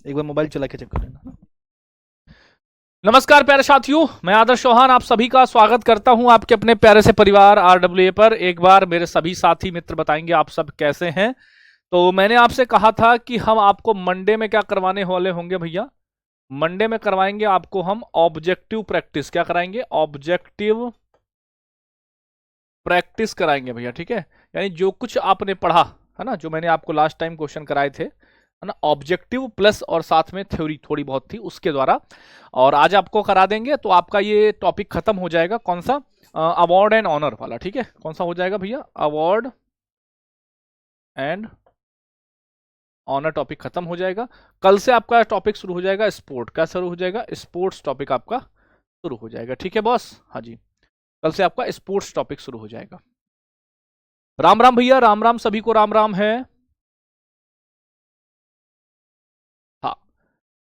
एक बार मोबाइल चला के चेक कर लेना। नमस्कार प्यारे साथियों, मैं आदर्श चौहान आप सभी का स्वागत करता हूं आपके अपने प्यारे से परिवार RWA पर। एक बार मेरे सभी साथी मित्र बताएंगे आप सब कैसे हैं। तो मैंने आपसे कहा था कि हम आपको मंडे में क्या करवाने वाले होंगे भैया। मंडे में करवाएंगे आपको हम ऑब्जेक्टिव प्रैक्टिस। क्या कराएंगे? ऑब्जेक्टिव प्रैक्टिस कराएंगे भैया, ठीक है। यानी जो कुछ आपने पढ़ा है ना, जो मैंने आपको लास्ट टाइम क्वेश्चन कराए थे, है ना, ऑब्जेक्टिव प्लस और साथ में थ्योरी थोड़ी बहुत थी उसके द्वारा, और आज आपको करा देंगे। तो आपका ये टॉपिक खत्म हो जाएगा। कौन सा? अवार्ड एंड ऑनर वाला, ठीक है। कौन सा हो जाएगा भैया? अवार्ड एंड ऑनर टॉपिक खत्म हो जाएगा। कल से आपका टॉपिक शुरू हो जाएगा स्पोर्ट का, शुरू हो जाएगा स्पोर्ट्स टॉपिक आपका शुरू हो जाएगा, ठीक है बॉस। हाँ जी, कल से आपका स्पोर्ट्स टॉपिक शुरू हो जाएगा। राम राम भैया, राम राम, सभी को राम राम है। हाँ,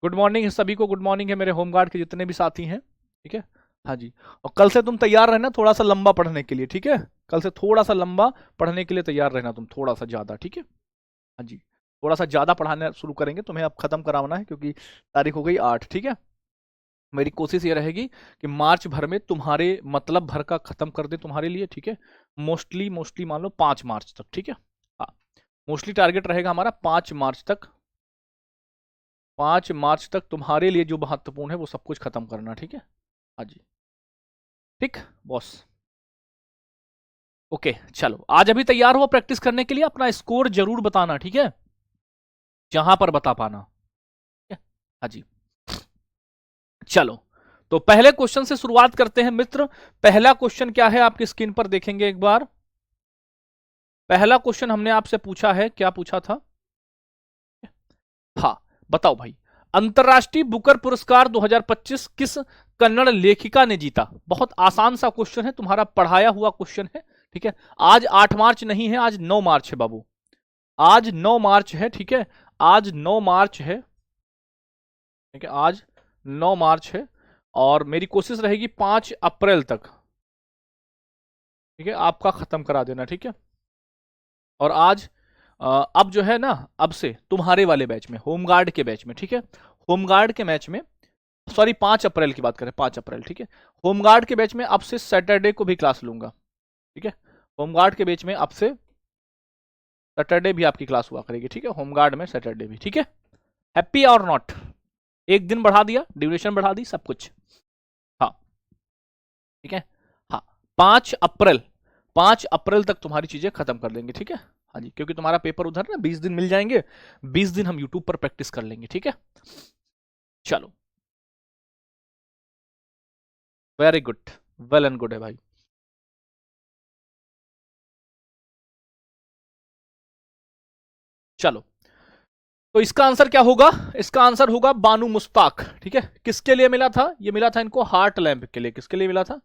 गुड मॉर्निंग है सभी को, गुड मॉर्निंग है मेरे होमगार्ड के जितने भी साथी हैं, ठीक है। हाँ जी, और कल से तुम तैयार रहना थोड़ा सा लंबा पढ़ने के लिए, ठीक है। कल से थोड़ा सा लंबा पढ़ने के लिए तैयार रहना तुम, थोड़ा सा ज्यादा, ठीक है। हाँ जी, थोड़ा सा ज्यादा पढ़ाना शुरू करेंगे, तुम्हें अब खत्म कराना है क्योंकि तारीख हो गई 8, ठीक है। मेरी कोशिश ये रहेगी कि मार्च भर में तुम्हारे मतलब भर का खत्म कर दे तुम्हारे लिए, ठीक है। मोस्टली मोस्टली मान लो 5 मार्च तक, ठीक है। हाँ, मोस्टली टारगेट रहेगा हमारा 5 मार्च तक। 5 मार्च तक तुम्हारे लिए जो महत्वपूर्ण है वो सब कुछ खत्म करना, ठीक है। हाँ जी, ठीक बॉस। ओके चलो, आज अभी तैयार हो प्रैक्टिस करने के लिए? अपना स्कोर जरूर बताना, ठीक है, जहां पर बता पाना, ठीक है। हाँ जी, चलो तो पहले क्वेश्चन से शुरुआत करते हैं मित्र। पहला क्वेश्चन क्या है आपकी स्क्रीन पर देखेंगे एक बार। पहला क्वेश्चन हमने आपसे पूछा है, क्या पूछा था? हाँ, बताओ भाई, अंतरराष्ट्रीय बुकर पुरस्कार 2025 किस कन्नड़ लेखिका ने जीता? बहुत आसान सा क्वेश्चन है, तुम्हारा पढ़ाया हुआ क्वेश्चन है, ठीक है। आज 8 मार्च नहीं है, आज 9 मार्च है बाबू, आज 9 मार्च है, ठीक है। आज 9 मार्च है, ठीक है, आज 9 मार्च है। और मेरी कोशिश रहेगी 5 अप्रैल तक, ठीक है, आपका खत्म करा देना, ठीक है। और आज अब जो है ना, अब से तुम्हारे वाले बैच में, होमगार्ड के बैच में, ठीक है, होमगार्ड के मैच में, सॉरी 5 अप्रैल की बात करें, 5 अप्रैल, ठीक है। होमगार्ड के बैच में अब से सैटरडे को भी क्लास लूंगा, ठीक है। होमगार्ड के बैच में अब से सैटरडे भी आपकी क्लास हुआ करेगी, ठीक है। होमगार्ड में सैटरडे भी, ठीक है। हैप्पी और नॉट? एक दिन बढ़ा दिया, ड्यूरेशन बढ़ा दी, सब कुछ। हाँ, ठीक है। हाँ, 5 अप्रैल, 5 अप्रैल तक तुम्हारी चीजें खत्म कर देंगे, ठीक है। हाँ जी, क्योंकि तुम्हारा पेपर उधर ना 20 दिन मिल जाएंगे, 20 दिन हम यूट्यूब पर प्रैक्टिस कर लेंगे, ठीक है। चलो, very good, well and good है भाई। चलो, तो इसका आंसर क्या होगा? इसका आंसर होगा बानू मुश्ताक, ठीक है। किसके लिए मिला था? ये मिला था इनको हार्ट लैंप के लिए। किसके लिए मिला था?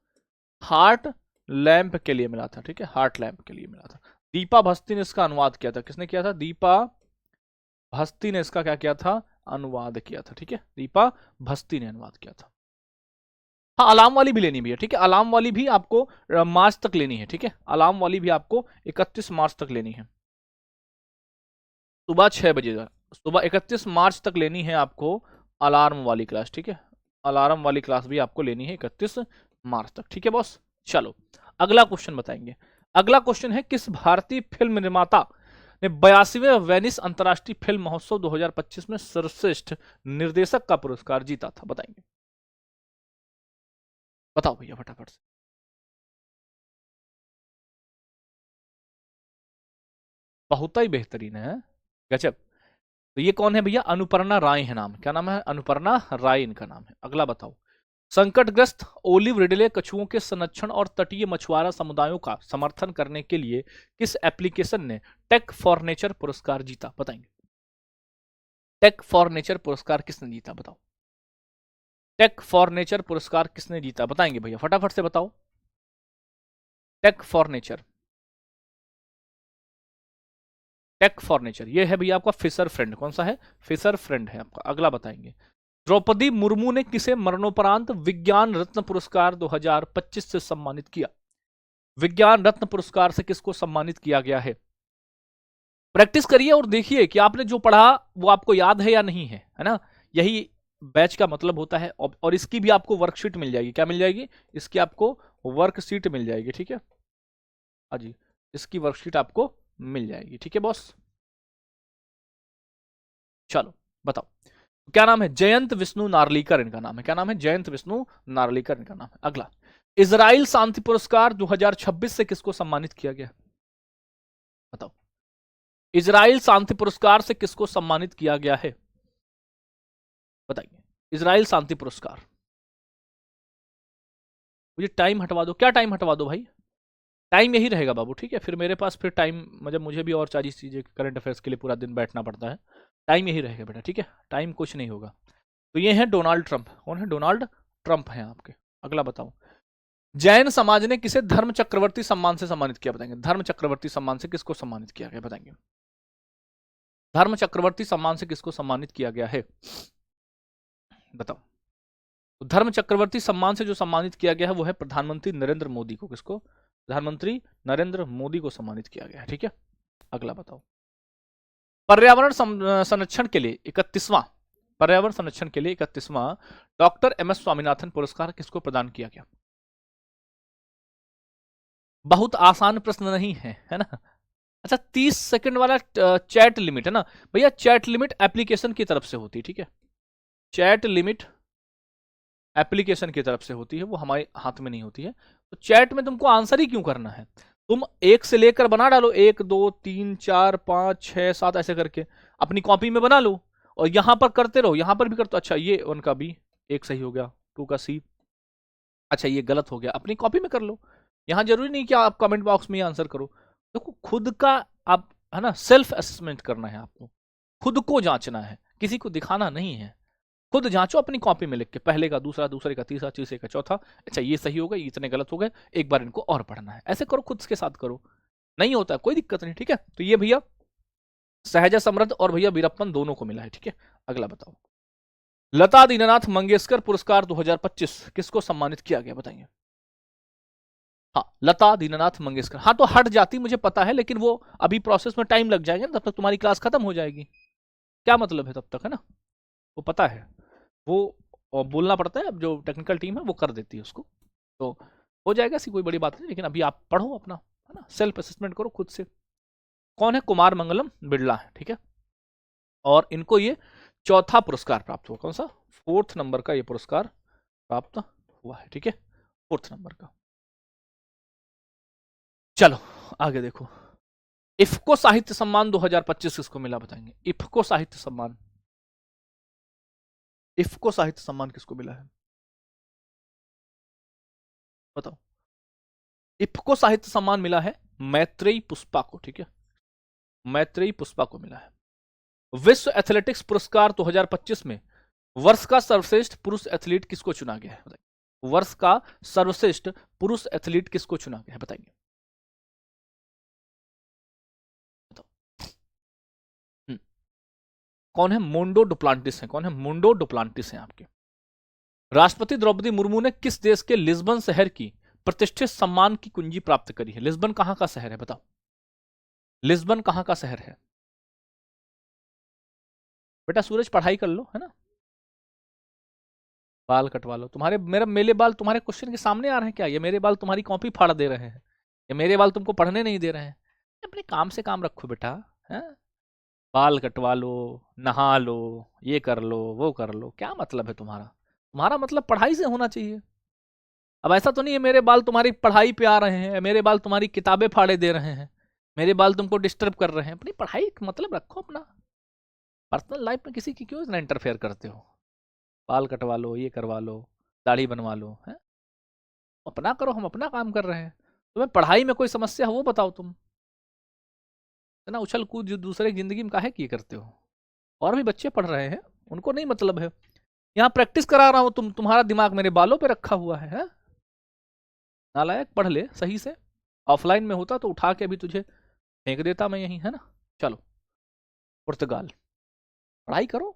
हार्ट लैंप के लिए मिला था, ठीक है, हार्ट लैंप के लिए मिला था। दीपा भस्ती ने इसका अनुवाद किया था। किसने किया था? दीपा भस्ती ने इसका क्या किया था? अनुवाद किया था, ठीक है। दीपा भस्ती ने अनुवाद किया था। हाँ, अलार्म वाली भी लेनी भी है, ठीक है। अलार्म वाली भी आपको मार्च तक लेनी है, ठीक है। अलार्म वाली भी आपको 31 मार्च तक लेनी है, सुबह 6 बजे। सुबह 31 मार्च तक लेनी है आपको अलार्म वाली क्लास, ठीक है। अलार्म वाली क्लास भी आपको लेनी है 31 मार्च तक, ठीक है बॉस। चलो, अगला क्वेश्चन बताएंगे। अगला क्वेश्चन है, किस भारतीय फिल्म निर्माता ने 82वें वेनिस अंतर्राष्ट्रीय फिल्म महोत्सव 2025 में सर्वश्रेष्ठ निर्देशक का पुरस्कार जीता था? बताएंगे, बताओ भैया फटाफट से। बहुत ही बेहतरीन है, गजब। तो ये कौन है भैया? अनुपर्णा राय है नाम। क्या नाम है? अनुपर्णा राय इनका नाम है। अगला बताओ, संकटग्रस्त ओलिव रिडले कछुओं के संरक्षण और तटीय मछुआरा समुदायों का समर्थन करने के लिए किस एप्लीकेशन ने टेक फॉर नेचर पुरस्कार जीता? बताएंगे, टेक फॉर नेचर पुरस्कार किसने जीता? बताओ, टेक फॉर नेचर पुरस्कार किसने जीता? बताएंगे भैया फटाफट से बताओ। Tech for nature, tech for nature, ये है भैया आपका फिशर फ्रेंड। कौन सा है? फिशर फ्रेंड है आपका। अगला बताएंगे, द्रौपदी मुर्मू ने किसे मरणोपरांत विज्ञान रत्न पुरस्कार 2025 से सम्मानित किया? विज्ञान रत्न पुरस्कार से किसको सम्मानित किया गया है? प्रैक्टिस करिए और देखिए कि आपने जो पढ़ा वो आपको याद है या नहीं है ना। यही बैच का मतलब होता है। और इसकी भी आपको वर्कशीट मिल जाएगी। क्या मिल जाएगी? इसकी आपको वर्कशीट मिल जाएगी, ठीक है। हाँ जी, इसकी वर्कशीट आपको मिल जाएगी, ठीक है बॉस। चलो बताओ, क्या नाम है? जयंत विष्णु नार्लिकर इनका नाम है। क्या नाम है? जयंत विष्णु नार्लिकर इनका नाम है। अगला, इजराइल शांति पुरस्कार 2026 से किसको सम्मानित किया गया? बताओ, इजराइल शांति पुरस्कार से किसको सम्मानित किया गया है? बताइए, इजराइल शांति पुरस्कार। मुझे टाइम हटवा दो। क्या टाइम हटवा दो भाई? टाइम यही रहेगा बाबू, ठीक है। फिर मेरे पास फिर टाइम, मतलब मुझे भी और 40 चीजें करंट अफेयर्स के लिए पूरा दिन बैठना पड़ता है। टाइम यही रहेगा बेटा, ठीक है। टाइम कुछ नहीं होगा। तो ये है डोनाल्ड ट्रंप। कौन है? डोनाल्ड ट्रंप है आपके। अगला बताओ, जैन समाज ने किसे धर्म चक्रवर्ती सम्मान से सम्मानित किया? बताएंगे। धर्म चक्रवर्ती सम्मान से किसको सम्मानित किया गया? बताएंगे। धर्म चक्रवर्ती सम्मान से किसको सम्मानित किया गया है? बताओ। तो धर्म चक्रवर्ती सम्मान से जो सम्मानित किया गया है वो है प्रधानमंत्री नरेंद्र मोदी को। किसको? प्रधानमंत्री नरेंद्र मोदी को सम्मानित किया गया है, ठीक है। अगला बताओ, पर्यावरण संरक्षण के लिए 31वां पर्यावरण संरक्षण के लिए 31वां डॉक्टर एम.एस. स्वामीनाथन पुरस्कार किसको प्रदान किया गया? बहुत आसान प्रश्न नहीं है ना। अच्छा, 30 सेकंड वाला चैट लिमिट है ना भैया। चैट लिमिट एप्लीकेशन की तरफ से होती है, ठीक है। चैट लिमिट एप्लीकेशन की तरफ से होती है, वो हमारे हाथ में नहीं होती है। तो चैट में तुमको आंसर ही क्यों करना है? तुम एक से लेकर बना डालो, 1 2 3 4 5 6 7 ऐसे करके अपनी कॉपी में बना लो और यहां पर करते रहो। यहां पर भी कर तो अच्छा, ये उनका बी एक सही हो गया, 2 का सी, अच्छा ये गलत हो गया, अपनी कॉपी में कर लो। यहां जरूरी नहीं कि आप कमेंट बॉक्स में आंसर करो। देखो, खुद का आप है ना, सेल्फ असेसमेंट करना है आपको। खुद को जांचना है, किसी को दिखाना नहीं है। खुद जांचो अपनी कॉपी में लिख के, पहले का दूसरा, दूसरे का तीसरा, तीसरे का चौथा। अच्छा ये सही हो गए, इतने गलत हो गए, एक बार इनको और पढ़ना है। ऐसे करो, खुद के साथ करो। नहीं होता कोई दिक्कत नहीं, ठीक है। तो ये भैया सहजा समृद्ध और भैया वीरप्पन दोनों को मिला है, ठीक है। अगला बताओ, लता दीनानाथ मंगेशकर पुरस्कार 2025 किसको सम्मानित किया गया? बताइए। हाँ, लता दीनानाथ मंगेशकर। हाँ, तो हट जाती मुझे पता है, लेकिन वो अभी प्रोसेस में टाइम लग जाएगा, तब तक तुम्हारी क्लास खत्म हो जाएगी। क्या मतलब है तब तक, है ना। वो पता है, वो बोलना पड़ता है। अब जो टेक्निकल टीम है वो कर देती है उसको, तो हो जाएगा। ऐसी कोई बड़ी बात नहीं। लेकिन अभी आप पढ़ो अपना, है ना, सेल्फ असेसमेंट करो खुद से। कौन है? कुमार मंगलम बिरला है, ठीक है। और इनको ये चौथा पुरस्कार प्राप्त हुआ। कौन सा? 4th नंबर का ये पुरस्कार प्राप्त हुआ है, ठीक है। 4th नंबर का। चलो आगे देखो, इफ्को साहित्य सम्मान 2025 किसको मिला? बताएंगे। इफ्को साहित्य सम्मान, इफ्को साहित्य सम्मान किसको मिला है? बताओ। इफ्को साहित्य सम्मान मिला है मैत्रेयी पुष्पा को, ठीक है। मैत्रेयी पुष्पा को मिला है। विश्व एथलेटिक्स पुरस्कार 2025 में वर्ष का सर्वश्रेष्ठ पुरुष एथलीट किसको चुना गया है? बताइए। वर्ष का सर्वश्रेष्ठ पुरुष एथलीट किसको चुना गया है? बताइए। बताओ। कौन है? मोंडो डुप्लांटिस है। कौन है? मोंडो डुप्लांटिस है आपके। राष्ट्रपति द्रौपदी मुर्मू ने किस देश के लिस्बन शहर की प्रतिष्ठित सम्मान की कुंजी प्राप्त करी है? लिस्बन कहां का शहर है? बताओ। लिस्बन कहां का शहर है? बेटा सूरज, पढ़ाई कर लो, है ना। बाल कटवा लो। तुम्हारे मेरे बाल तुम्हारे क्वेश्चन के सामने आ रहे हैं क्या? ये मेरे बाल तुम्हारी कॉपी फाड़ दे रहे हैं? ये मेरे बाल तुमको पढ़ने नहीं दे रहे हैं? अपने काम से काम रखो बेटा, है। बाल कटवा लो, नहा लो, ये कर लो, वो कर लो, क्या मतलब है तुम्हारा? तुम्हारा मतलब पढ़ाई से होना चाहिए। अब ऐसा तो नहीं है मेरे बाल तुम्हारी पढ़ाई पे आ रहे हैं, मेरे बाल तुम्हारी किताबें फाड़े दे रहे हैं, मेरे बाल तुमको डिस्टर्ब कर रहे हैं। अपनी पढ़ाई का मतलब रखो अपना। पर्सनल लाइफ में किसी की क्यों इतना इंटरफेयर करते हो? बाल कटवा लो, ये करवा लो, दाढ़ी बनवा लो, है। अपना करो, हम अपना काम कर रहे हैं। तुम्हें पढ़ाई में कोई समस्या हो वो बताओ। तुम इतना उछल कूद जो दूसरे की जिंदगी में काहे किए करते हो? और भी बच्चे पढ़ रहे हैं, उनको नहीं मतलब है। यहाँ प्रैक्टिस करा रहा हूं, तुम्हारा दिमाग मेरे बालों पे रखा हुआ है? नालायक, पढ़ ले सही से। ऑफलाइन में होता तो उठा के अभी तुझे फेंक देता मैं यहीं, है ना। चलो, पुर्तगाल। पढ़ाई करो।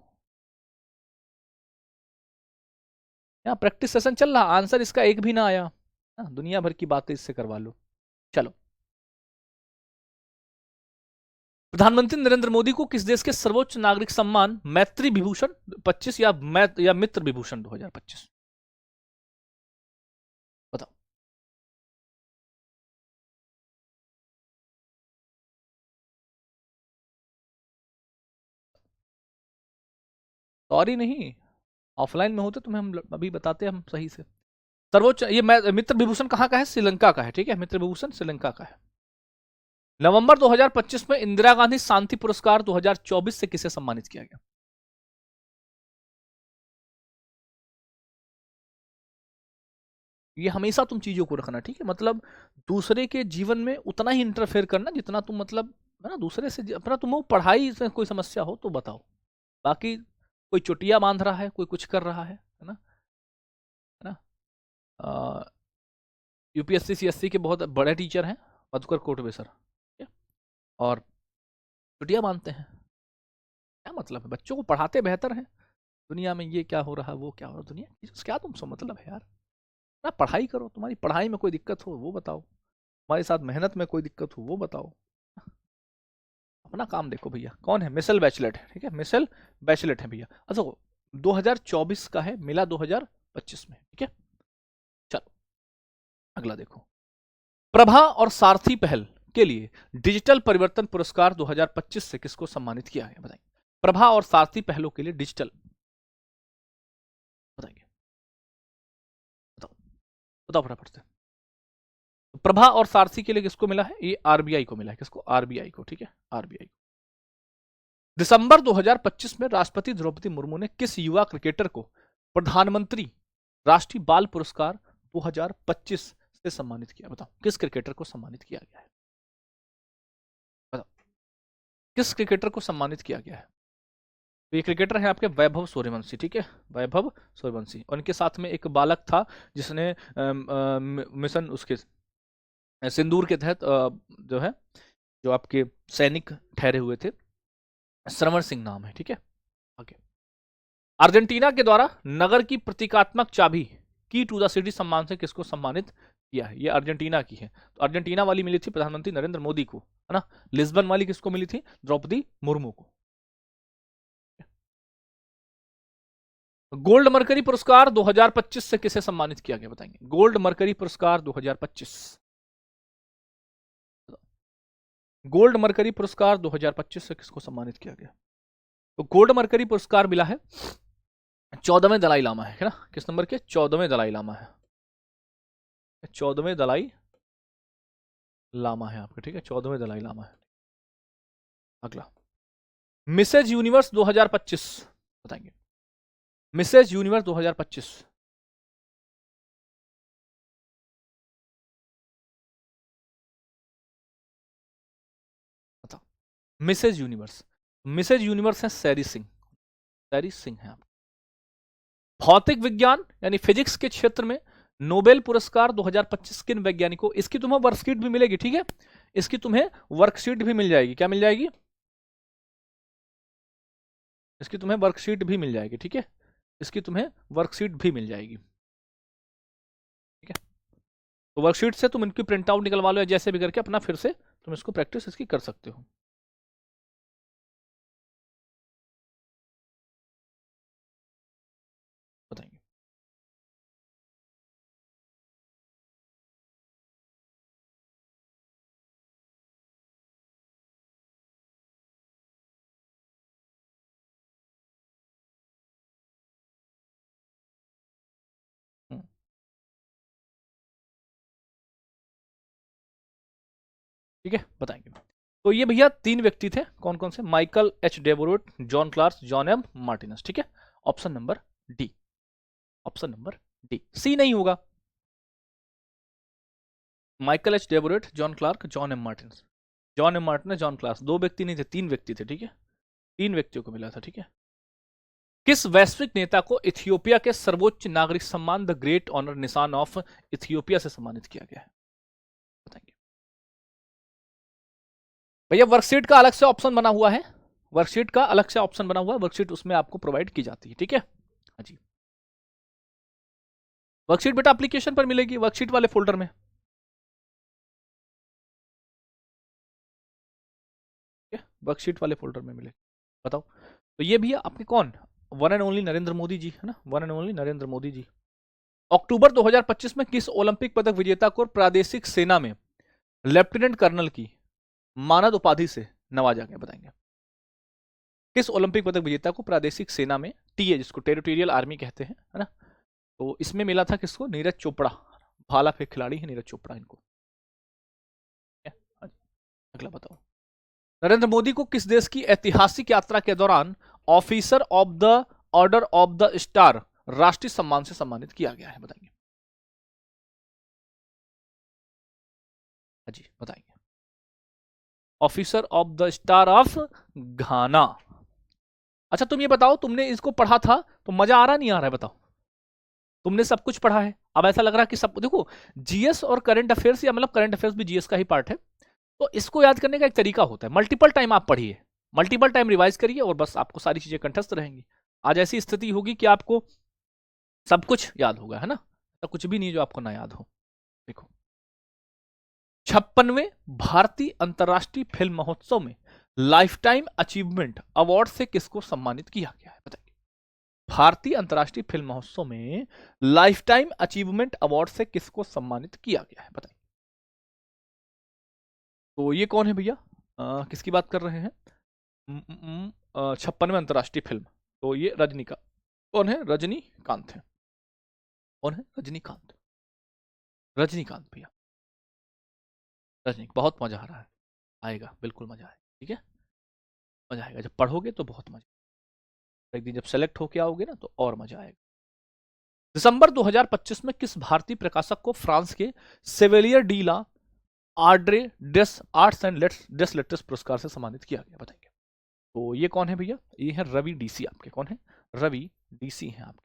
यहाँ प्रैक्टिस सेशन चल रहा, आंसर इसका एक भी ना आया। दुनिया भर की बातें इससे करवा लो। चलो, प्रधानमंत्री नरेंद्र मोदी को किस देश के सर्वोच्च नागरिक सम्मान मैत्री विभूषण 25 या मित्र विभूषण 2025? बताओ। सॉरी नहीं, ऑफलाइन में होते तुम्हें हम अभी बताते हैं हम सही से। सर्वोच्च ये मित्र विभूषण कहाँ का है? श्रीलंका का है, ठीक है। मित्र विभूषण श्रीलंका का है। नवंबर 2025 में इंदिरा गांधी शांति पुरस्कार 2024 से किसे सम्मानित किया गया? ये हमेशा तुम चीजों को रखना, ठीक है। मतलब दूसरे के जीवन में उतना ही इंटरफेयर करना जितना तुम, मतलब है ना, दूसरे से अपना, तुम पढ़ाई से कोई समस्या हो तो बताओ। बाकी कोई चुटिया बांध रहा है, कोई कुछ कर रहा है ना, है ना। यूपीएससी सीएससी के बहुत बड़े टीचर हैं, मधुकर कोटवे सर, और चुटिया बांधते हैं। क्या मतलब है? बच्चों को पढ़ाते बेहतर है। दुनिया में ये क्या हो रहा है, वो क्या हो रहा है, दुनिया क्या तुमसे मतलब है यार? ना पढ़ाई करो, तुम्हारी पढ़ाई में कोई दिक्कत हो वो बताओ, तुम्हारे साथ मेहनत में कोई दिक्कत हो वो बताओ, अपना काम देखो भैया। कौन है? मिशेल बैचलेट है, ठीक है, मिशेल बैचलेट है भैया। अच्छा 2024 का है, मिला 2025 में, ठीक है। चलो अगला देखो। प्रभा और सारथी पहल के लिए डिजिटल परिवर्तन पुरस्कार 2025 से किसको सम्मानित किया गया? बताइए। प्रभा और सारथी पहलों के लिए डिजिटल, बताइए, बताओ, बताओ फटाफट से। प्रभा और सारथी के लिए किसको मिला है? ये आरबीआई को मिला है। किसको? आरबीआई को, ठीक है, आरबीआई को। दिसंबर 2025 में राष्ट्रपति द्रौपदी मुर्मू ने किस युवा क्रिकेटर को प्रधानमंत्री राष्ट्रीय बाल पुरस्कार 2025 से सम्मानित किया? बताओ किस क्रिकेटर को सम्मानित किया गया है? बताओ किस क्रिकेटर को सम्मानित किया गया है? तो ये क्रिकेटर है आपके वैभव सूर्यवंशी, ठीक है, वैभव सूर्यवंशी। और इनके साथ में एक बालक था जिसने मिशन उसके सिंदूर के तहत जो है, जो आपके सैनिक ठहरे हुए थे, श्रवण सिंह नाम है, ठीक है। आगे। अर्जेंटीना के द्वारा नगर की प्रतीकात्मक चाबी की टू द सिटी सम्मान से किसको सम्मानित किया है? ये अर्जेंटीना की है। तो अर्जेंटीना वाली मिली थी प्रधानमंत्री नरेंद्र मोदी को, है ना। लिस्बन वाली किसको मिली थी? द्रौपदी मुर्मू को। गोल्ड मरकरी पुरस्कार 2025 से किसे सम्मानित किया गया? बताएंगे। गोल्ड मरकरी पुरस्कार 2025, गोल्ड मरकरी पुरस्कार 2025 से किसको सम्मानित किया गया? तो गोल्ड मरकरी पुरस्कार मिला है 14वें दलाई लामा है ना। किस नंबर के? 14वें दलाई लामा है, 14वें दलाई लामा है आपके, ठीक है, 14वें दलाई लामा है। अगला, मिसेज यूनिवर्स 2025 बताएंगे। मिसेज यूनिवर्स 2025, बताओ। मिसेज यूनिवर्स, मिसेज यूनिवर्स है सैरी सिंह, सैरी सिंह है आप। भौतिक विज्ञान यानी फिजिक्स के क्षेत्र में नोबेल पुरस्कार 2025 किन वैज्ञानिकों? इसकी तुम्हें वर्कशीट भी मिलेगी, ठीक है, इसकी तुम्हें वर्कशीट भी मिल जाएगी। क्या मिल जाएगी? इसकी तुम्हें वर्कशीट भी मिल जाएगी, ठीक है, इसकी तुम्हें वर्कशीट भी मिल जाएगी, ठीक है। तो वर्कशीट से तुम इनकी प्रिंट आउट निकलवा लो, या जैसे भी करके अपना फिर से तुम इसको प्रैक्टिस इसकी कर सकते हो। बताएंगे। ठीक है, बताएंगे। तो ये भैया तीन व्यक्ति थे, कौन कौन से? Michael H Devoret, John Clarke, John M Martinis, ठीक है। Option number D, option number D, C नहीं होगा। Michael H Devoret, John Clarke, John M Martinis. John M Martinis, John Clarke, दो व्यक्ति नहीं थे, तीन व्यक्ति थे, ठीक है, तीन व्यक्तियों को मिला था, ठीक है। किस वैश्विक नेता को इथियोपिया के सर्वोच्च नागरिक सम्मान द ग्रेट ऑनर निशान ऑफ इथियोपिया से सम्मानित किया गया है? बताएंगे भैया। वर्कशीट का अलग से ऑप्शन बना हुआ है, वर्कशीट का अलग से ऑप्शन बना हुआ है, वर्कशीट उसमें आपको प्रोवाइड की जाती है, ठीक है। हाँ जी, वर्कशीट बेटा एप्लीकेशन पर मिलेगी, वर्कशीट वाले फोल्डर में, वर्कशीट वाले फोल्डर में मिले, बताओ। तो ये भी आपके कौन, one and only Narendra Modi ji, है ना, one and only Narendra Modi ji. अक्टूबर 2025 में किस ओलंपिक पदक विजेता को प्रादेशिक सेना में लेफ्टिनेंट कर्नल की मानद उपाधि से नवाजा गया, बताएंगे। किस ओलंपिक पदक विजेता को प्रादेशिक सेना में, टीए जिसको टेरिटोरियल आर्मी कहते हैं, है ना, तो इसमें मिला था किसको, नीरज चोपड़ा, भाला फेंक खिलाड़ी है नीरज चोपड़ा इनको। अगला बताओ। नरेंद्र मोदी को किस देश की ऐतिहासिक यात्रा के दौरान officer of the order of the star राष्ट्रीय सम्मान से सम्मानित किया गया है, बताइए। जी बताइए। Officer of the star of घाना। अच्छा तुम ये बताओ, तुमने इसको पढ़ा था तो मजा आ रहा नहीं आ रहा है, बताओ। तुमने सब कुछ पढ़ा है, अब ऐसा लग रहा है कि सब देखो, जीएस और करंट अफेयर्स, या मतलब करंट अफेयर्स भी जीएस का ही पार्ट है, तो इसको याद करने का एक तरीका होता है, मल्टीपल टाइम आप पढ़िए, मल्टीपल टाइम रिवाइज करिए, और बस आपको सारी चीजें कंठस्थ रहेंगी। आज ऐसी स्थिति होगी कि आपको सब कुछ याद होगा, है ना, तो कुछ भी नहीं जो आपको ना याद हो। देखो, 56वें भारतीय अंतर्राष्ट्रीय फिल्म महोत्सव में लाइफ टाइम अचीवमेंट अवार्ड से किसको सम्मानित किया गया है, बताइए। भारतीय अंतर्राष्ट्रीय फिल्म महोत्सव में लाइफ टाइम अचीवमेंट अवार्ड से किसको सम्मानित किया गया है, बताइए। तो ये कौन है भैया, किसकी बात कर रहे हैं, 56वें अंतर्राष्ट्रीय फिल्म, तो ये रजनीकांत, कौन है, रजनीकांत है, कौन है, रजनीकांत, रजनीकांत भैया, रजनी। बहुत मजा आ रहा है, आएगा बिल्कुल मजा आएगा, ठीक है, मजा आएगा, जब पढ़ोगे तो बहुत मजा, एक दिन जब सेलेक्ट होके आओगे ना तो और मजा आएगा। दिसंबर 2025 में किस भारतीय प्रकाशक को फ्रांस के Chevalier de la Ordre des Arts and des Lettres पुरस्कार से सम्मानित किया गया, बताएंगे। तो ये कौन है भैया, ये है रवि डीसी, आपके कौन है, रवि डीसी हैं आपके।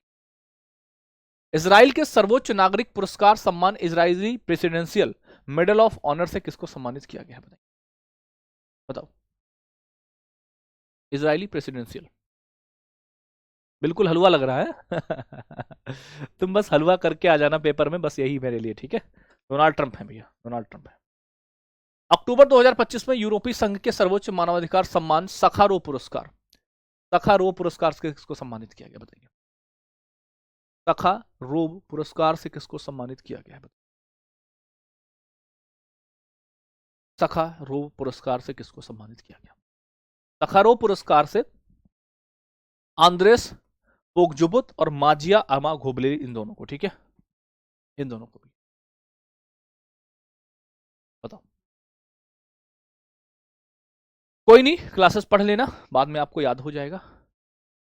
इजराइल के सर्वोच्च नागरिक पुरस्कार सम्मान Israeli presidential medal of honour से किसको सम्मानित किया गया है, बताइए, बताओ। इजरायली प्रेसिडेंशियल, बिल्कुल हलवा लग रहा है तुम बस हलवा करके आ जाना पेपर में, बस यही मेरे लिए, ठीक है। डोनाल्ड ट्रंप है भैया, डोनाल्ड ट्रंप है। अक्टूबर 2025 में यूरोपीय संघ के सर्वोच्च मानवाधिकार सम्मान सखारोव पुरस्कार, सखारोव पुरस्कार से किसको सम्मानित किया गया, बताइए। सखारोव पुरस्कार से किसको सम्मानित किया गया है, बताइए। सखारोव पुरस्कार से किसको सम्मानित किया गया, सखारोव पुरस्कार से आंद्रेस पोगजुबुत और माजिया अमा घोबले, इन दोनों को, ठीक है, इन दोनों को भी बताओ। कोई नहीं, क्लासेस पढ़ लेना, बाद में आपको याद हो जाएगा।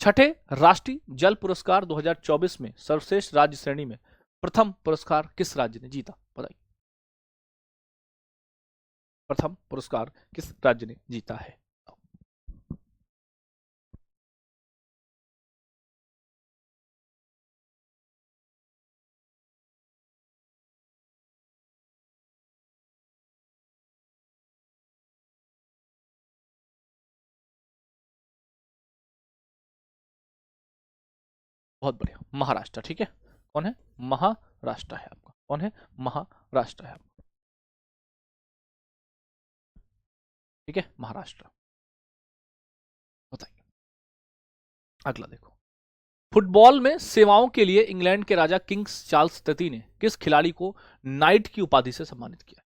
छठे राष्ट्रीय जल पुरस्कार 2024 में सर्वश्रेष्ठ राज्य श्रेणी में प्रथम पुरस्कार किस राज्य ने जीता, बताइए। प्रथम पुरस्कार किस राज्य ने जीता है, बहुत बढ़िया, महाराष्ट्र, ठीक है, कौन है, महाराष्ट्र है आपका, कौन है, महाराष्ट्र है आपका, ठीक है, महाराष्ट्र। बताइए अगला, देखो, फुटबॉल में सेवाओं के लिए इंग्लैंड के राजा किंग्स चार्ल्स तृतीय ने किस खिलाड़ी को नाइट की उपाधि से सम्मानित किया,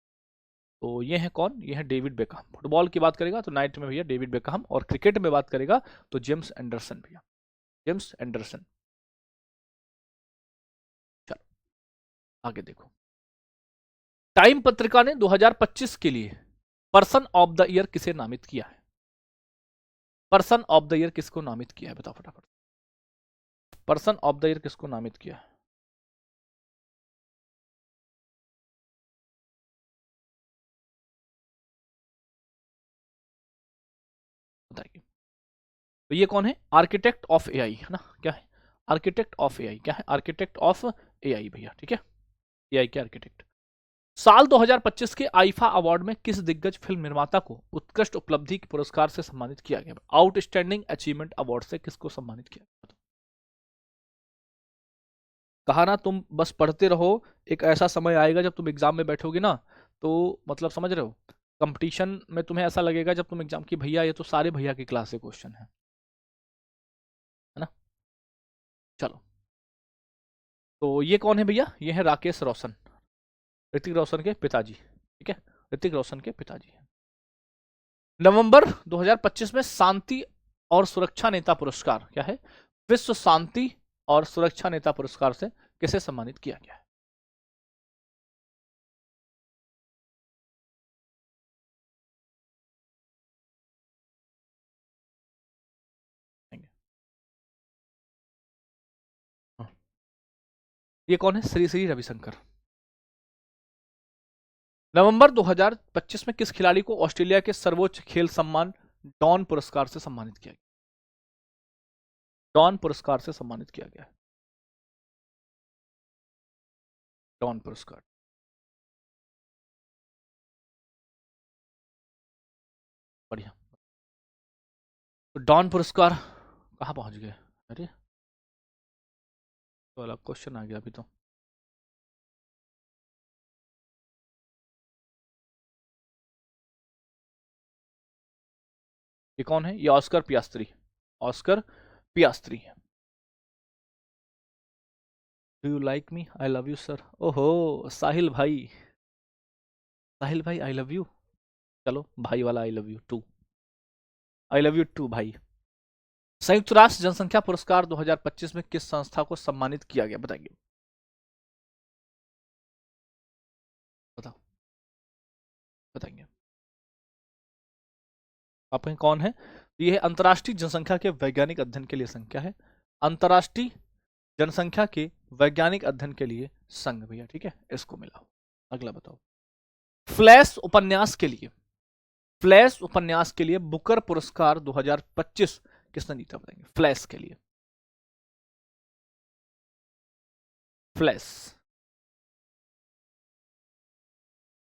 तो ये है कौन, ये है डेविड बेकहम। फुटबॉल की बात करेगा तो नाइट में भैया डेविड बेकहम, और क्रिकेट में बात करेगा तो जेम्स एंडरसन भैया, जेम्स एंडरसन। चलो आगे देखो, टाइम पत्रिका ने 2025 के लिए पर्सन ऑफ द ईयर किसे नामित किया है, पर्सन ऑफ द ईयर किसको नामित किया है, बताओ फटाफट, पर्सन ऑफ द ईयर किसको नामित किया है, बताइए। तो ये कौन है, आर्किटेक्ट ऑफ एआई, है ना, क्या है, आर्किटेक्ट ऑफ एआई, क्या है, आर्किटेक्ट ऑफ एआई भैया, ठीक है, एआई के आर्किटेक्ट। साल 2025 के आईफा अवार्ड में किस दिग्गज फिल्म निर्माता को उत्कृष्ट उपलब्धि के पुरस्कार से सम्मानित किया गया, आउटस्टैंडिंग अचीवमेंट अवार्ड से किसको सम्मानित किया गया, कहा ना तुम बस पढ़ते रहो, एक ऐसा समय आएगा जब तुम एग्जाम में बैठोगे ना, तो मतलब समझ रहे हो, कंपटीशन में तुम्हें ऐसा लगेगा जब तुम एग्जाम की भैया ये तो सारे भैया की क्लास से क्वेश्चन है ना। चलो, तो ये कौन है भैया, ये है राकेश रोशन, ऋतिक रोशन के पिताजी, ठीक है, ऋतिक रोशन के पिताजी। नवंबर 2025 में शांति और सुरक्षा नेता पुरस्कार क्या है, विश्व शांति और सुरक्षा नेता पुरस्कार से किसे सम्मानित किया गया है। ये कौन है, श्री श्री रविशंकर। नवंबर 2025 में किस खिलाड़ी को ऑस्ट्रेलिया के सर्वोच्च खेल सम्मान डॉन पुरस्कार से सम्मानित किया गया, डॉन पुरस्कार से सम्मानित किया गया है, डॉन पुरस्कार। बढ़िया, तो डॉन पुरस्कार कहां पहुंच गए, अरे तो अलग क्वेश्चन आ गया अभी तो। ये कौन है, ये ऑस्कर पियास्त्री, ऑस्कर पियास्त्री है। Do you like me, I love you sir, ओहो साहिल भाई, साहिल भाई आई लव यू, चलो भाई वाला I love you too, I love you too भाई। संयुक्त राष्ट्र जनसंख्या पुरस्कार 2025 में किस संस्था को सम्मानित किया गया, बताइए, बताओ, बताएंगे आप कौन है, ये है अंतर्राष्ट्रीय जनसंख्या के वैज्ञानिक अध्ययन के लिए संख्या है, अंतर्राष्ट्रीय जनसंख्या के वैज्ञानिक अध्ययन के लिए संघ भैया, ठीक है, इसको मिला। अगला बताओ, फ्लैश उपन्यास के लिए, फ्लैश उपन्यास के लिए बुकर पुरस्कार 2025 किसने जीता, बताएंगे, फ्लैश के लिए, फ्लैश,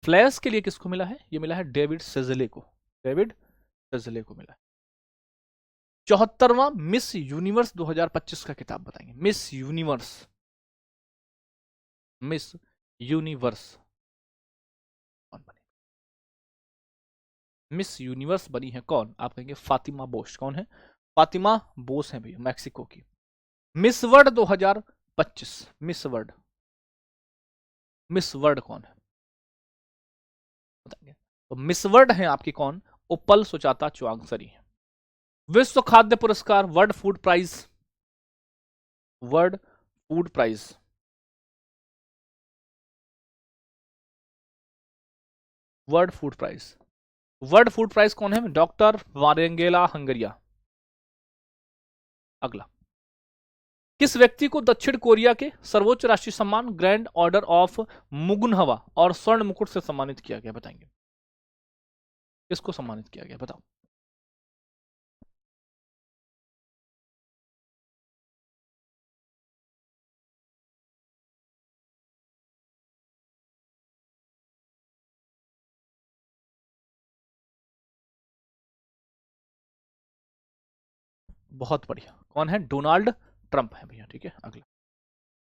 फ्लैश के लिए किसको मिला है, ये मिला है डेविड सेजले को, डेविड सेजले को मिला है। 74वां मिस यूनिवर्स 2025 का किताब बताएंगे, मिस यूनिवर्स, मिस यूनिवर्स कौन बनी, मिस यूनिवर्स बनी है कौन, आप कहेंगे फातिमा बोश, कौन है, फातिमा बोस है भैया, मैक्सिको की। Miss world 2025, miss world, miss world कौन है बताएंगे, तो मिस वर्ल्ड है आपकी कौन, उपल सुचाता चुआंगसरी है। विश्व खाद्य पुरस्कार, world food prize, world food prize, world food prize, world food prize कौन है, डॉक्टर वारेंगेला हंगरिया। अगला, किस व्यक्ति को दक्षिण कोरिया के सर्वोच्च राष्ट्रीय सम्मान ग्रैंड ऑर्डर ऑफ मुगुनहवा और स्वर्ण मुकुट से सम्मानित किया गया, बताएंगे, किसको सम्मानित किया गया, बताओ। बहुत बढ़िया, कौन है, डोनाल्ड ट्रंप है भैया, ठीक है। अगला,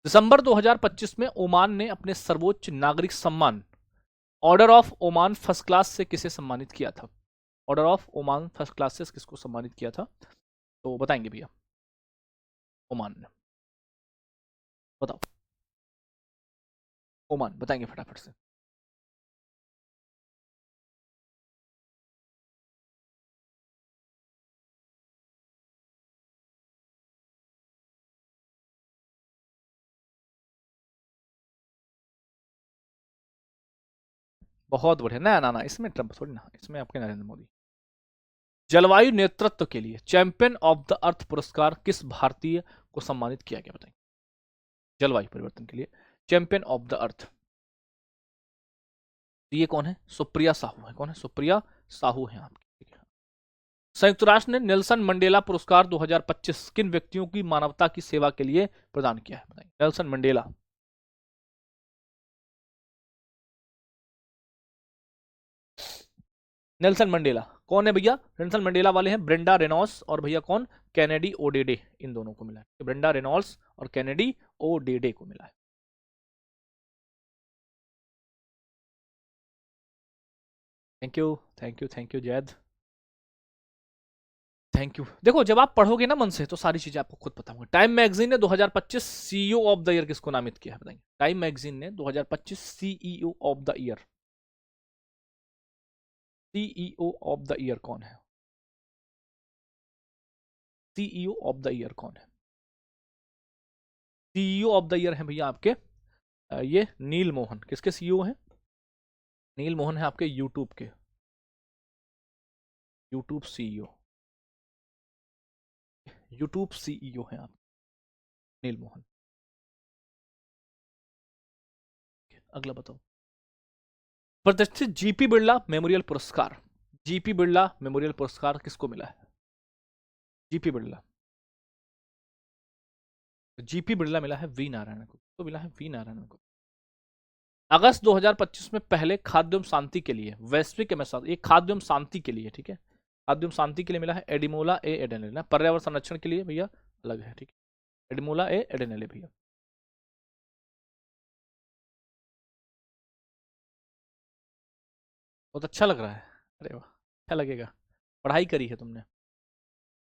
दिसंबर 2025 में ओमान ने अपने सर्वोच्च नागरिक सम्मान order of Oman first class से किसे सम्मानित किया था, order of Oman first class से किसको सम्मानित किया था, तो बताएंगे भैया, ओमान ने, बताओ, ओमान बताएंगे फटाफट से। बहुत बढ़िया, ना ना ना इसमें ट्रंप थोड़ी ना, इसमें आपके नरेंद्र मोदी। जलवायु नेतृत्व के लिए चैंपियन ऑफ द अर्थ पुरस्कार किस भारतीय को सम्मानित किया गया, बताएंगे, जलवायु परिवर्तन के लिए चैंपियन ऑफ द अर्थ, ये कौन है, सुप्रिया साहू है, कौन है, सुप्रिया साहू है आपकी, ठीक है। संयुक्त राष्ट्र ने नेल्सन मंडेला पुरस्कार 2025 किन व्यक्तियों की मानवता की सेवा के लिए प्रदान किया है, बताएंगे, नेल्सन मंडेला, नेल्सन मंडेला कौन है भैया, नेल्सन मंडेला वाले हैं ब्रेंडा रेनॉल्ड्स और भैया कौन, कैनेडी ओडेडे, इन दोनों को मिला है, ब्रेंडा रेनॉल्ड्स और कैनेडी ओडेडे को मिला है। Thank you thank you thank you Zaid, thank you. देखो जब आप पढ़ोगे ना मन से तो सारी चीजें आपको खुद पता होंगी। टाइम मैगजीन ने 2025 सीईओ ऑफ द ईयर किसको नामित किया है बताएंगे? टाइम मैगजीन ने 2025 CEO of the year, CEO of the year कौन है? सीईओ ऑफ द ईयर कौन है? सीईओ ऑफ द ईयर है भैया आपके ये नील मोहन। किसके सीईओ हैं? नील मोहन है आपके यूट्यूब के, यूट्यूब सीईओ, यूट्यूब सीईओ हैं आप नील मोहन। अगला बताओ। प्रतिष्ठित जीपी बिरला मेमोरियल पुरस्कार, जीपी बिरला मेमोरियल पुरस्कार किसको मिला है? जीपी बिरला, जीपी बिरला मिला है वी नारायण को। तो मिला है वी नारायण को। अगस्त 2025 में पहले खाद्य एवं शांति के लिए वैश्विक एमएसआर, ये खाद्य एवं शांति के लिए, ठीक है, खाद्य एवं शांति के लिए मिला है एडिमोला ए एडेनेले। पर्यावरण संरक्षण के लिए भैया अलग है, ठीक है, एडिमोला ए एडेनेले भैया। बहुत अच्छा लग रहा है, अरे वाह, अच्छा लगेगा, पढ़ाई करी है तुमने।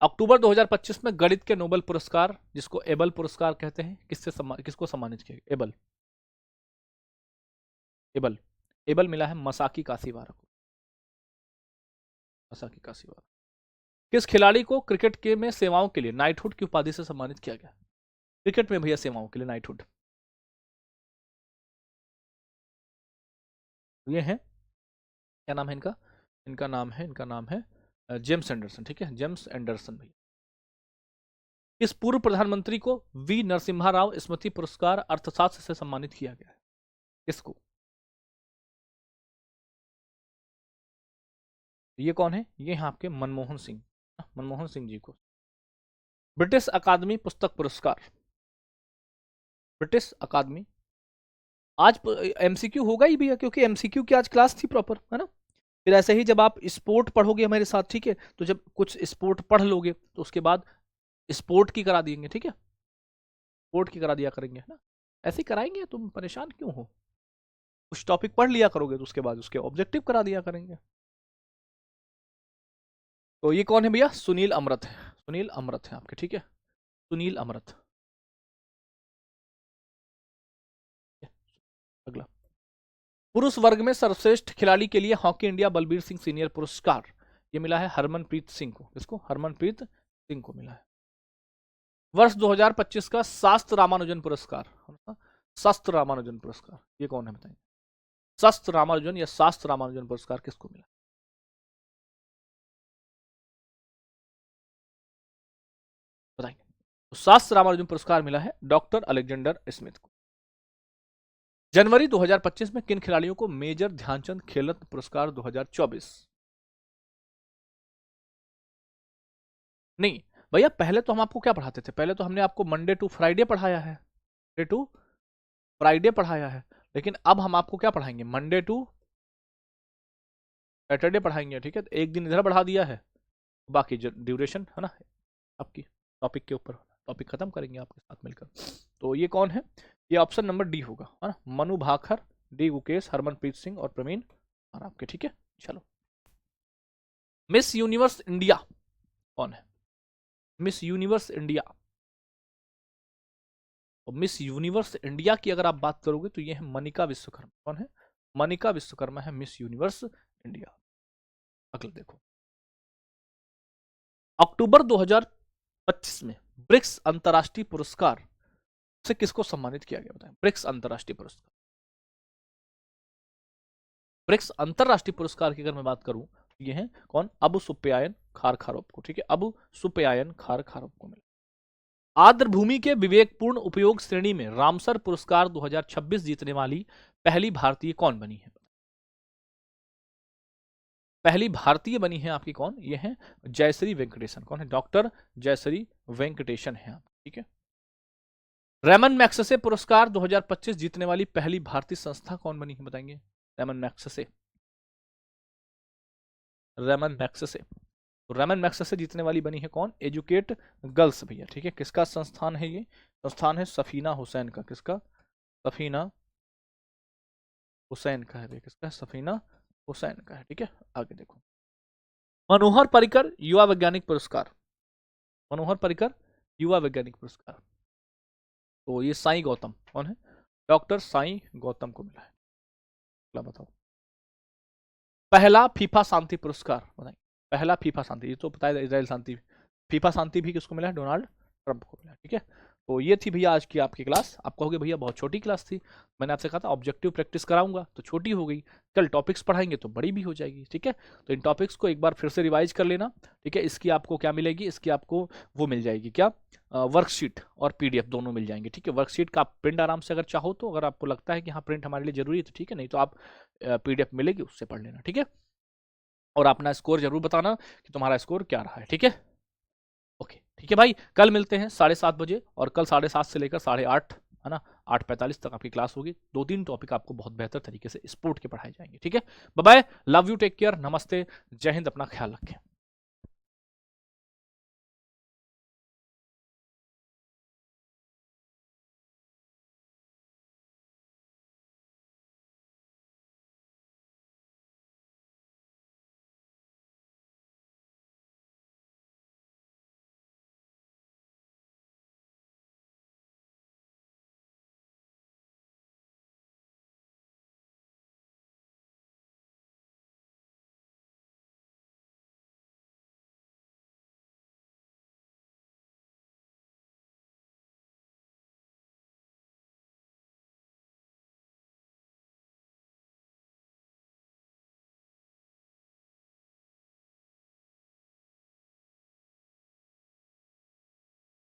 अक्टूबर 2025 में गणित के नोबेल पुरस्कार, जिसको एबल पुरस्कार कहते हैं, किसको सम्मानित किया? एबल, एबल, एबल मिला है मसाकी काशीवारा को, मसाकी काशीवारा। किस खिलाड़ी को क्रिकेट के में सेवाओं के लिए नाइटहुड की उपाधि से सम्मानित किया गया? क्रिकेट में भैया सेवाओं के लिए नाइटहुड। ये है, क्या नाम है इनका? इनका नाम है जेम्स एंडरसन, ठीक है, जेम्स एंडरसन भैया। इस पूर्व प्रधानमंत्री को वी नरसिम्हा राव स्मृति पुरस्कार अर्थशास्त्र से सम्मानित किया गया है? किसको? ये कौन है? ये हैं आपके मनमोहन सिंह, मनमोहन सिंह जी को। ब्रिटिश अकादमी पुस्तक पुरस्कार, ब्रिटिश अकादमी, आज एमसीक्यू होगा ही भैया, क्योंकि एमसीक्यू की आज क्लास थी प्रॉपर, है ना। फिर ऐसे ही जब आप स्पोर्ट पढ़ोगे हमारे साथ, ठीक है, तो जब कुछ स्पोर्ट पढ़ लोगे तो उसके बाद स्पोर्ट की करा देंगे, ठीक है, स्पोर्ट की करा दिया करेंगे, है ना। ऐसे ही कराएंगे, तुम परेशान क्यों हो? कुछ टॉपिक पढ़ लिया करोगे तो उसके बाद उसके ऑब्जेक्टिव करा दिया करेंगे। तो ये कौन है भैया? सुनील अमृत है, सुनील अमृत है आपके, ठीक है, सुनील अमृत। अगला, पुरुष वर्ग में सर्वश्रेष्ठ खिलाड़ी के लिए hockey India Balbir Singh senior पुरस्कार, ये मिला है हरमनप्रीत सिंह को। किसको? हरमनप्रीत सिंह को मिला है। वर्ष 2025 का शास्त्र रामानुजन पुरस्कार, शास्त्र रामानुजन पुरस्कार, ये कौन है बताइए? शास्त्र रामानुजन या शास्त्र रामानुजन पुरस्कार किसको मिला? बताइए। तो शास्त्र रामानुजन पुरस्कार मिला है डॉक्टर अलेक्जेंडर स्मिथ को। जनवरी 2025 में किन खिलाड़ियों को मेजर ध्यानचंद खेल रत्न पुरस्कार 2024? नहीं भैया, पहले तो हम आपको क्या पढ़ाते थे? पहले तो हमने आपको मंडे टू फ्राइडे पढ़ाया है, मंडे टू फ्राइडे पढ़ाया है, लेकिन अब हम आपको क्या पढ़ाएंगे? मंडे टू सैटरडे पढ़ाएंगे, ठीक है। तो एक दिन इधर बढ़ा दिया है, बाकी जो ड्यूरेशन है ना आपकी टॉपिक के ऊपर, टॉपिक खत्म करेंगे आपके साथ मिलकर। तो ये कौन है? ये ऑप्शन नंबर डी होगा, है ना, मनु भाकर, डी गुकेश, हरमनप्रीत सिंह और प्रवीण और आपके, ठीक है। चलो, मिस यूनिवर्स इंडिया कौन है? मिस यूनिवर्स इंडिया, और मिस यूनिवर्स इंडिया की अगर आप बात करोगे तो ये है मनिका विश्वकर्मा। कौन है? मनिका विश्वकर्मा है मिस यूनिवर्स इंडिया। अगला देखो, अक्टूबर 2025 में ब्रिक्स अंतरराष्ट्रीय पुरस्कार से किसको सम्मानित किया गया बताएं? ब्रिक्स अंतरराष्ट्रीय पुरस्कार, ब्रिक्स अंतरराष्ट्रीय पुरस्कार की अगर मैं बात करूं तो ये है कौन? अबु सुप्यायन खारखारोप को, ठीक है, अबु सुप्यायन खारखारोप को मिला। आर्द्र भूमि के विवेकपूर्ण उपयोग श्रेणी में रामसर पुरस्कार 2026 जीतने वाली पहली भारतीय कौन बनी है? पहली भारतीय बनी है आपकी कौन? ये है जयश्री वेंकटेशन। कौन है? डॉक्टर जयश्री वेंकटेशन है आप, ठीक है। रेमन मैग्सेसे पुरस्कार 2025 जीतने वाली पहली भारतीय संस्था कौन बनी है बताएंगे? रेमन मैग्सेसे, रेमन मैग्सेसे, तो रेमन मैग्सेसे जीतने वाली बनी है कौन? एजुकेट गर्ल्स भैया, ठीक है। किसका संस्थान है ये? संस्थान है सफीना हुसैन का। किसका? सफीना हुसैन का है भैया। किसका? सफीना हुसैन का है, ठीक है। आगे देखो, मनोहर पर्रिकर युवा वैज्ञानिक पुरस्कार, मनोहर पर्रिकर युवा वैज्ञानिक पुरस्कार, तो ये साई गौतम कौन है? डॉक्टर साई गौतम को मिला है। बताओ। पहला फीफा शांति पुरस्कार बताइए, पहला फीफा शांति, ये तो पता है इजराइल शांति, फीफा शांति भी किसको मिला है? डोनाल्ड ट्रंप को मिला, ठीक है। तो ये थी भैया आज की आपकी क्लास। आप कहोगे भैया बहुत छोटी क्लास थी, मैंने आपसे कहा था ऑब्जेक्टिव प्रैक्टिस कराऊंगा तो छोटी हो गई, कल टॉपिक्स पढ़ाएंगे तो बड़ी भी हो जाएगी, ठीक है। तो इन टॉपिक्स को एक बार फिर से रिवाइज कर लेना, ठीक है। इसकी आपको क्या मिलेगी? इसकी आपको वो मिल जाएगी क्या, वर्कशीट और पीडीएफ दोनों मिल जाएंगे, ठीक है। वर्कशीट का आप प्रिंट आराम से अगर चाहो तो, अगर आपको लगता है कि हाँ प्रिंट हमारे लिए जरूरी है तो ठीक है, नहीं तो आप पीडीएफ मिलेगी उससे पढ़ लेना, ठीक है। और अपना स्कोर जरूर बताना कि तुम्हारा स्कोर क्या रहा है, ठीक है। ओके, ठीक है भाई, कल मिलते हैं 7:30 बजे, और कल 7:30 से लेकर 8:30, है ना, 8:45 तक आपकी क्लास होगी। 2-3 टॉपिक आपको बहुत बेहतर तरीके से स्पोर्ट के पढ़ाए जाएंगे, ठीक है। Bye bye, love you, take care, नमस्ते, जय हिंद, अपना ख्याल रखें।